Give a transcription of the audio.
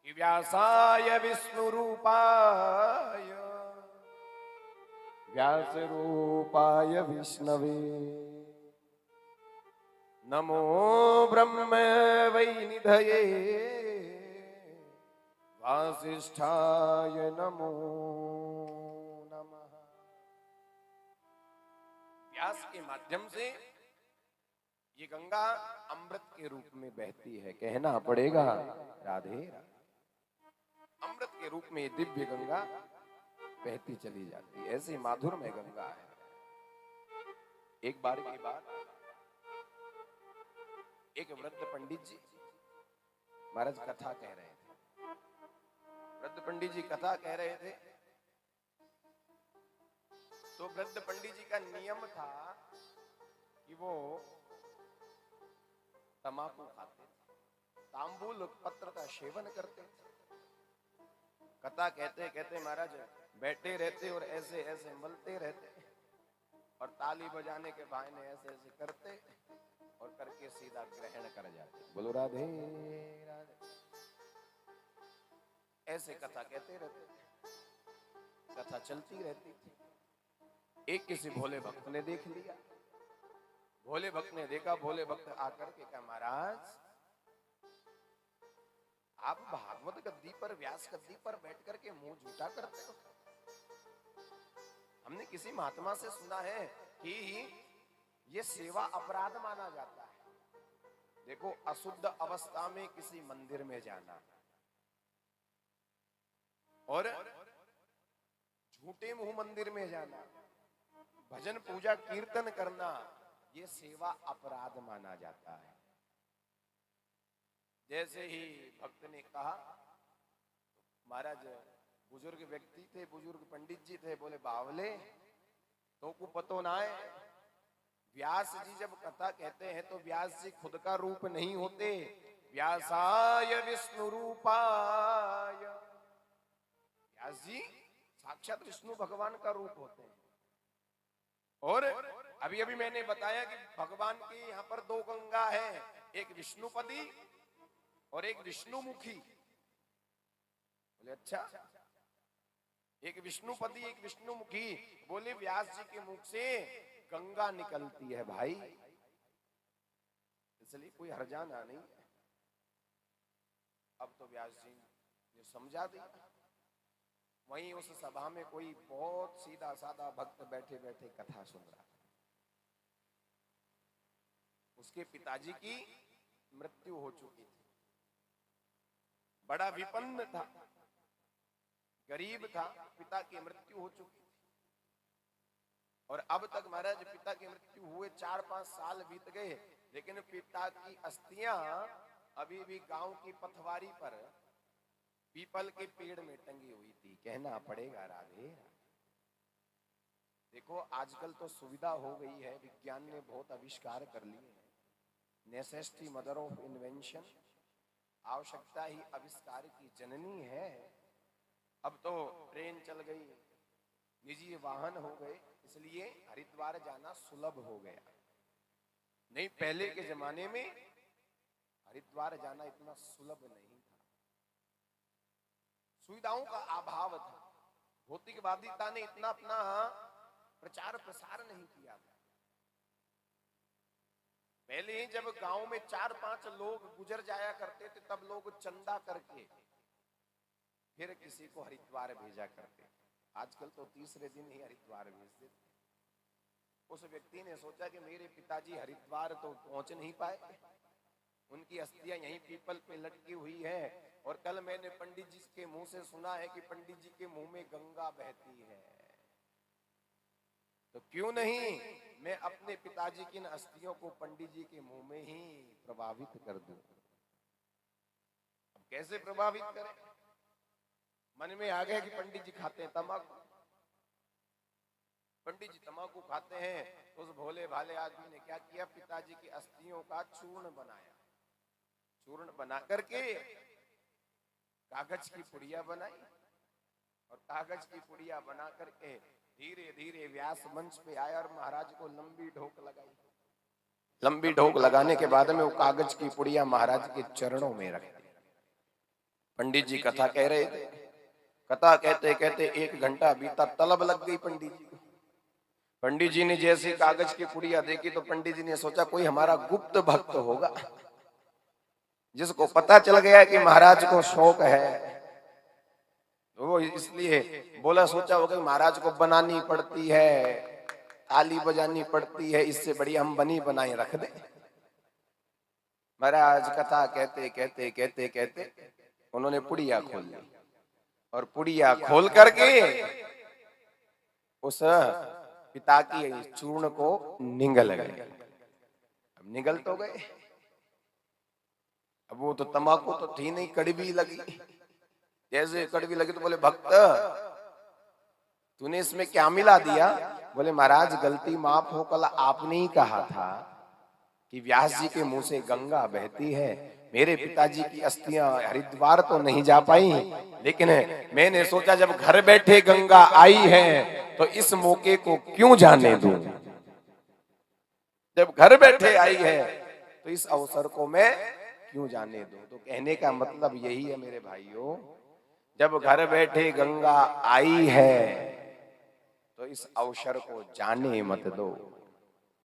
कि व्यासाय विष्णु रूपाय व्यास रूपाय विष्णवे नमो ब्रह्म वै निधये वासिष्ठाय नमो नमः। व्यास के माध्यम से ये गंगा अमृत के रूप में बहती है, कहना पड़ेगा राधे राधे। अमृत के रूप में दिव्य गंगा बहती चली जाती है, ऐसी माधुर में गंगा है। एक बार की बात, एक वृद्ध पंडित जी महाराज कथा कह रहे थे। वृद्ध पंडित जी कथा कह रहे थे तो वृद्ध पंडित जी का नियम था कि वो तंबाकू खाते, तांबूल पत्र का सेवन करते। कथा कहते कहते महाराज बैठे रहते और ऐसे ऐसे मलते रहते और ताली बजाने के बहाने ऐसे ऐसे करते और करके सीधा ग्रहण कर जाते। बोलो राधे राधे। ऐसे कथा कहते रहते, कथा चलती रहती थी। एक किसी भोले भक्त ने देख लिया। भोले भक्त ने देखा, भोले भक्त आकर के कहा महाराज आप भागवत गद्दी पर, व्यास गद्दी पर बैठ करके मुंह झूठा करते हो। हमने किसी महात्मा से सुना है कि ये सेवा अपराध माना जाता है। देखो, अशुद्ध अवस्था में किसी मंदिर में जाना और झूठे मुंह मंदिर में जाना, भजन पूजा कीर्तन करना, ये सेवा अपराध माना जाता है। जैसे ही भक्त ने कहा, महाराज बुजुर्ग व्यक्ति थे, बुजुर्ग पंडित जी थे, बोले बावले तो को पतो ना है, व्यास जी जब कथा कहते हैं तो व्यास जी खुद का रूप नहीं होते। व्यासाय विष्णु रूपाय, व्यास जी साक्षात विष्णु भगवान का रूप होते हैं। और अभी अभी मैंने बताया कि भगवान की यहाँ पर दो गंगा है, एक विष्णुपदी और एक विष्णुमुखी। बोले अच्छा, एक विष्णुपदी एक विष्णुमुखी। बोले व्यास जी के मुख से गंगा निकलती है भाई, इसलिए कोई हर्जाना नहीं है। अब तो व्यास जी ने समझा दिया। वहीं उस सभा में कोई बहुत सीधा साधा भक्त बैठे बैठे कथा सुन रहा था। उसके पिताजी की मृत्यु हो चुकी थी, बड़ा विपन्न था, गरीब था, पिता की मृत्यु हो चुकी थी। और अब तक महाराज पिता की मृत्यु हुए 4-5 साल बीत गए, लेकिन पिता की अस्थियां अभी भी गांव की पथवारी पर पीपल के पेड़ में टंगी हुई थी। कहना पड़ेगा राधे। देखो, आजकल तो सुविधा हो गई है, विज्ञान ने बहुत आविष्कार कर लिए हैं। नेसेसिटी मदर ऑफ इन्वेंशन, आवश्यकता ही आविष्कार की जननी है। अब तो ट्रेन चल गई, निजी वाहन हो गए, इसलिए हरिद्वार जाना सुलभ हो गया। नहीं, पहले के जमाने में हरिद्वार जाना इतना सुलभ नहीं था, सुविधाओं का अभाव था, भौतिकवादिता ने इतना अपना प्रचार प्रसार नहीं किया था। पहले ही जब गांव में 4-5 लोग गुजर जाया करते थे, तब लोग चंदा करके फिर किसी को हरिद्वार भेजा करते। आजकल तो तीसरे दिन ही हरिद्वार भेज देते। उस व्यक्ति ने सोचा कि मेरे पिताजी हरिद्वार तो पहुंच नहीं पाए, उनकी अस्थियां यहीं पीपल पे लटकी हुई है। और कल मैंने पंडित जी के मुंह से सुना है कि पंडित जी के मुंह में गंगा बहती है, तो क्यों नहीं मैं अपने पिताजी की अस्थियों को पंडित जी के मुंह में ही प्रभावित कर दूं। अब कैसे प्रभावित करें? मन में आ गया कि पंडित जी खाते हैं तंबाकू, पंडित जी तंबाकू खाते हैं। तो उस भोले भाले आदमी ने क्या किया, पिताजी की अस्थियों का चूर्ण बनाया। चूर्ण बना करके कागज की पुड़िया बनाई और कागज की पुड़िया बना करके धीरे धीरे व्यास मंच पे आया और महाराज को लंबी ढोक लगाई। लंबी ढोक लगाने के बाद में वो कागज की पुड़िया महाराज के चरणों में रख दी। पंडित जी कथा कह रहे थे। कथा कहते कहते 1 घंटा बीता, तलब लग गई पंडित जी। पंडित जी ने जैसे कागज की पुड़िया देखी तो पंडित जी ने सोचा कोई हमारा गुप्त भक्त होगा, जिसको पता चल गया कि महाराज को शौक है, वो इसलिए बोला, सोचा होगा महाराज को बनानी पड़ती है, ताली बजानी पड़ती है, इससे बढ़िया हम बनी बनाई रख दे। महाराज कथा कहते कहते कहते कहते उन्होंने पुड़िया खोल ली और पुड़िया खोल करके उस पिता की चूर्ण को निगल गए। अब निगल तो गए, अब वो तो तंबाकू तो थी नहीं, कड़वी लगी। जैसे कड़वी लगी तो बोले भक्त तूने इसमें क्या मिला दिया? बोले महाराज गलती माफ हो, कल आपने ही कहा था कि व्यास जी के मुंह से गंगा बहती है। मेरे पिताजी की अस्थियां हरिद्वार तो नहीं जा पाई, लेकिन मैंने सोचा जब घर बैठे गंगा आई है तो इस मौके को क्यों जाने दूं। जब घर बैठे आई है तो इस अवसर को मैं क्यों जाने दूं। तो कहने का मतलब यही है मेरे भाइयों, जब घर बैठे गंगा आई है तो इस अवसर को जाने मत दो।